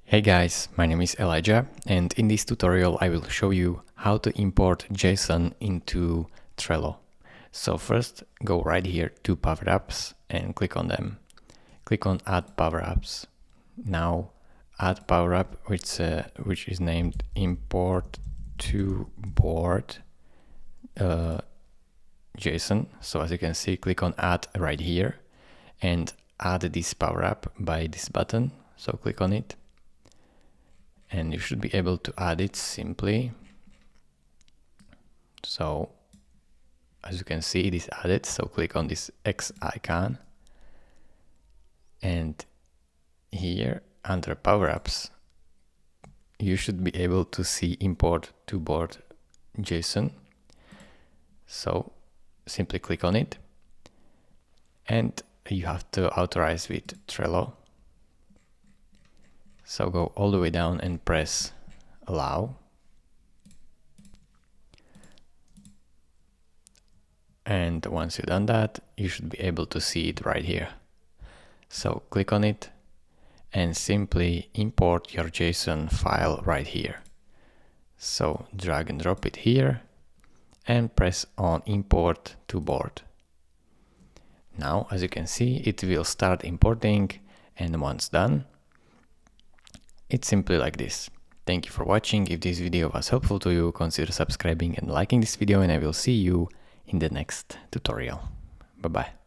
Hey guys, my name is Elijah, and in this tutorial I will show you how to import JSON into Trello. So first go right here to Power Apps and click on them. Click on Add Power Apps. Now add Power App which is named Import to Board JSON. So as you can see, click on Add right here and add this Power App by this button. So click on it. And you should be able to add it simply. So as you can see, it is added. So click on this X icon. And here under Power Apps, you should be able to see Import to Board JSON. So simply click on it. And you have to authorize with Trello. So go all the way down and press Allow. And once you've done that, you should be able to see it right here. So click on it and simply import your JSON file right here. So drag and drop it here and press on Import to Board. Now, as you can see, it will start importing, and once done, it's simply like this. Thank you for watching. If this video was helpful to you, consider subscribing and liking this video, and I will see you in the next tutorial. Bye bye.